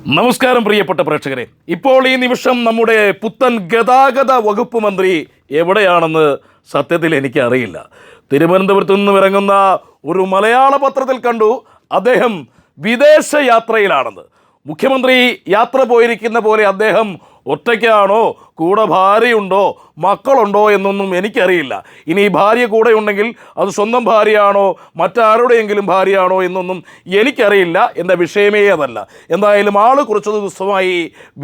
നമസ്കാരം പ്രിയപ്പെട്ട പ്രേക്ഷകരെ. ഇപ്പോൾ ഈ നിമിഷം നമ്മുടെ പുത്തൻ ഗതാഗത വകുപ്പ് മന്ത്രി എവിടെയാണെന്ന് സത്യത്തിൽ എനിക്കറിയില്ല. തിരുവനന്തപുരത്തു നിന്നും ഇറങ്ങുന്ന ഒരു മലയാള പത്രത്തിൽ കണ്ടു അദ്ദേഹം വിദേശ യാത്രയിലാണെന്ന്. മുഖ്യമന്ത്രി യാത്ര പോയിരിക്കുന്ന പോലെ അദ്ദേഹം ഒറ്റയ്ക്കാണോ, കൂടെ ഭാര്യയുണ്ടോ, മക്കളുണ്ടോ എന്നൊന്നും എനിക്കറിയില്ല. ഇനി ഭാര്യ കൂടെ ഉണ്ടെങ്കിൽ അത് സ്വന്തം ഭാര്യയാണോ മറ്റാരുടെയെങ്കിലും ഭാര്യയാണോ എന്നൊന്നും എനിക്കറിയില്ല. എൻ്റെ വിഷയമേ അതല്ല. എന്തായാലും ആൾ കുറച്ച് ദിവസമായി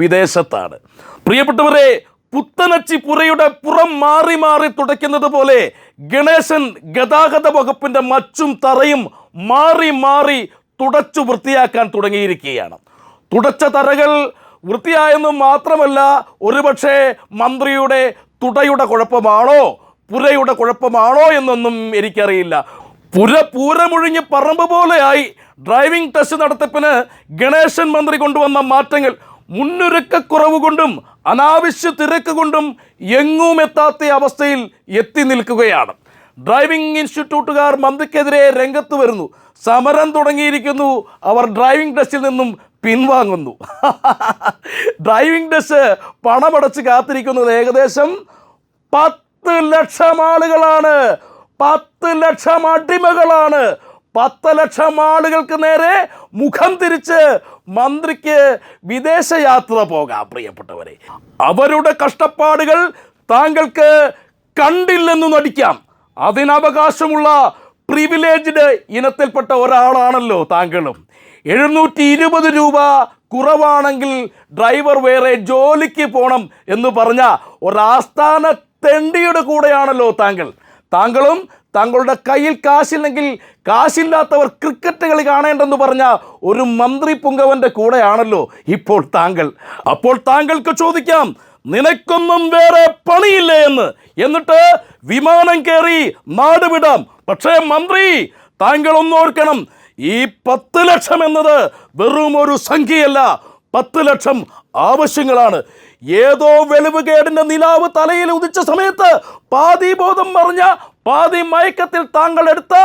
വിദേശത്താണ്. പ്രിയപ്പെട്ടവരെ, പുത്തനച്ചി പുരയുടെ പുറം മാറി മാറി തുടയ്ക്കുന്നത് പോലെ ഗണേശൻ ഗതാഗത വകുപ്പിൻ്റെ മച്ചും തറയും മാറി മാറി തുടച്ചു വൃത്തിയാക്കാൻ തുടങ്ങിയിരിക്കുകയാണ്. തുടച്ച തറകൾ വൃത്തിയായെന്ന് മാത്രമല്ല, ഒരുപക്ഷെ മന്ത്രിയുടെ തുടയുടെ കുഴപ്പമാണോ പുരയുടെ കുഴപ്പമാണോ എന്നൊന്നും എനിക്കറിയില്ല. പുര പൂരമൊഴിഞ്ഞ് പറമ്പ് പോലെയായി. ഡ്രൈവിംഗ് ടെസ്റ്റ് നടത്തിപ്പിന് ഗണേശൻ മന്ത്രി കൊണ്ടുവന്ന മാറ്റങ്ങൾ മുന്നൊരുക്കക്കുറവ് കൊണ്ടും അനാവശ്യ തിരക്ക് കൊണ്ടും എങ്ങും എത്താത്ത അവസ്ഥയിൽ എത്തി നിൽക്കുകയാണ്. ഡ്രൈവിംഗ് ഇൻസ്റ്റിറ്റ്യൂട്ടുകാർ മന്ത്രിക്കെതിരെ രംഗത്ത് വരുന്നു. സമരം തുടങ്ങിയിരിക്കുന്നു. അവർ ഡ്രൈവിംഗ് ടെസ്റ്റിൽ നിന്നും പിൻവാങ്ങുന്നു. ഡ്രൈവിംഗ് ടെസ്റ്റ് പണമടച്ച് കാത്തിരിക്കുന്നത് ഏകദേശം 10 ലക്ഷം ആളുകളാണ്. 10 ലക്ഷം അടിമകളാണ്. 10 ലക്ഷം ആളുകൾക്ക് നേരെ മുഖം തിരിച്ച് മന്ത്രിക്ക് വിദേശയാത്ര പോകാം. പ്രിയപ്പെട്ടവരെ, അവരുടെ കഷ്ടപ്പാടുകൾ താങ്കൾക്ക് കണ്ടില്ലെന്ന് നടിക്കാം. അതിനവകാശമുള്ള പ്രിവിലേജ്ഡ് ഇനത്തിൽപ്പെട്ട ഒരാളാണല്ലോ താങ്കളും. 720 രൂപ കുറവാണെങ്കിൽ ഡ്രൈവർ വേറെ ജോലിക്ക് പോകണം എന്ന് പറഞ്ഞ ഒരാസ്ഥാന തെണ്ടിയുടെ കൂടെയാണല്ലോ താങ്കളും താങ്കളുടെ കയ്യിൽ കാശില്ലെങ്കിൽ കാശില്ലാത്തവർ ക്രിക്കറ്റ് കളി കാണേണ്ടെന്ന് പറഞ്ഞ ഒരു മന്ത്രി പുങ്കവൻ്റെ കൂടെയാണല്ലോ ഇപ്പോൾ താങ്കൾ. അപ്പോൾ താങ്കൾക്ക് ചോദിക്കാം, നിനക്കൊന്നും വേറെ പണിയില്ലേ എന്ന്. എന്നിട്ട് വിമാനം കയറി നാട് വിടാം. പക്ഷേ മന്ത്രി, താങ്കൾ ഒന്നോർക്കണം, ഈ 10 ലക്ഷം എന്നത് വെറും ഒരു സംഖ്യയല്ല. 10 ലക്ഷം ആവശ്യങ്ങളാണ്. ഏതോ വെളിവുകേടിൻ്റെ നിലാവ് തലയിൽ ഉദിച്ച സമയത്ത് പാതി ബോധം മറിഞ്ഞ പാതി മയക്കത്തിൽ താങ്കൾ എടുത്ത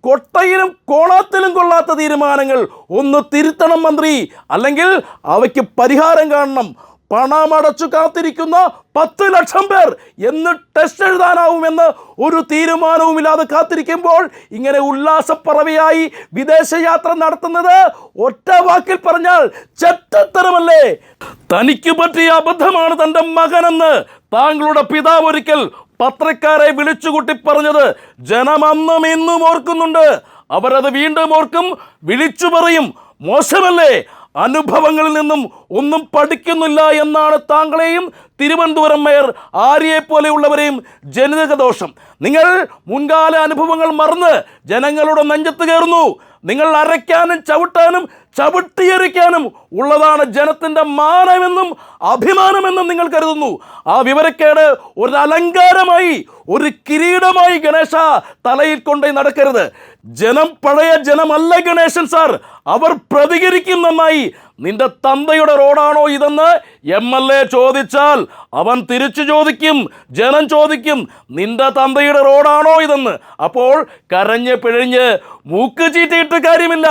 കൊട്ടയിലും കോണാത്തിലും കൊള്ളാത്ത തീരുമാനങ്ങൾ ഒന്ന് തിരുത്തണം മന്ത്രി. അല്ലെങ്കിൽ അവയ്ക്ക് പരിഹാരം കാണണം. പണമടച്ചു കാത്തിരിക്കുന്ന 10 ലക്ഷം പേർ എന്ന് ടെസ്റ്റ് എഴുതാനാവുമെന്ന് ഒരു തീരുമാനവുമില്ലാതെ കാത്തിരിക്കുമ്പോൾ ഇങ്ങനെ ഉല്ലാസപ്പറവയായി വിദേശയാത്ര നടത്തുന്നത് ഒറ്റ വാക്കിൽ പറഞ്ഞാൽ ചെറ്റത്തരമല്ലേ? തനിക്ക് പറ്റിയ അബദ്ധമാണ് തൻ്റെ മകനെന്ന് താങ്കളുടെ പിതാവ് ഒരിക്കൽ പത്രക്കാരെ വിളിച്ചുകൂട്ടി പറഞ്ഞത് ജനം അന്നും ഇന്നും ഓർക്കുന്നുണ്ട്. അവരത് വീണ്ടും ഓർക്കും, വിളിച്ചു പറയും. മോശമല്ലേ? അനുഭവങ്ങളിൽ നിന്നും ഒന്നും പഠിക്കുന്നില്ല എന്നാണ് താങ്കളെയും തിരുവനന്തപുരം മേയർ ആര്യയെപ്പോലെയുള്ളവരെയും ജനിതക ദോഷം. നിങ്ങൾ മുൻകാല അനുഭവങ്ങൾ മറന്ന് ജനങ്ങളുടെ നെഞ്ചത്ത് കയറുന്നു. നിങ്ങൾ അരയ്ക്കാനും ചവിട്ടാനും ചവിട്ടിയരിക്കാനും ഉള്ളതാണ് ജനത്തിൻ്റെ മാനമെന്നും അഭിമാനമെന്നും നിങ്ങൾ കരുതുന്നു. ആ വിവരക്കേട് ഒരു അലങ്കാരമായി, ഒരു കിരീടമായി ഗണേശ തലയിൽ കൊണ്ടുപോയി നടക്കരുത്. ജനം പഴയ ജനമല്ല ഗണേശൻ സാർ. അവർ പ്രതികരിക്കും നന്നായി. നിന്റെ തന്തയുടെ റോഡാണോ ഇതെന്ന് MLA ചോദിച്ചാൽ അവൻ തിരിച്ചു ചോദിക്കും, ജനം ചോദിക്കും, നിന്റെ തന്തയുടെ റോഡാണോ ഇതെന്ന്. അപ്പോൾ കരഞ്ഞ് പിഴഞ്ഞ് മൂക്ക് ചീറ്റിയിട്ട് കാര്യമില്ല.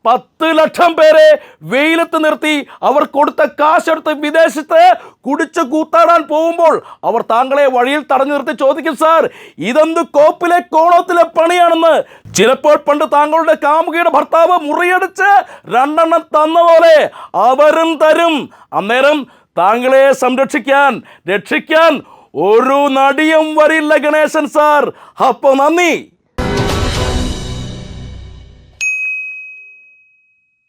10 ലക്ഷം പേരെ വെയിലത്ത് നിർത്തി അവർ കൊടുത്ത കാശെടുത്ത് വിദേശത്ത് കുടിച്ച് കൂത്താടാൻ പോകുമ്പോൾ അവർ താങ്കളെ വഴിയിൽ തടഞ്ഞു നിർത്തി ചോദിക്കും, സാർ ഇതെന്ത് കോപ്പിലെ കോണത്തിലെ പണിയാണെന്ന്. ചിലപ്പോൾ പണ്ട് താങ്കളുടെ കാമുകിയുടെ ഭർത്താവ് മുറിയടിച്ച് 2 എണ്ണം തന്ന പോലെ അവരും തരും. അന്നേരം താങ്കളെ രക്ഷിക്കാൻ ഒരു നടിയും വരില്ല ഗണേശൻ സാർ. അപ്പോൾ നന്ദി.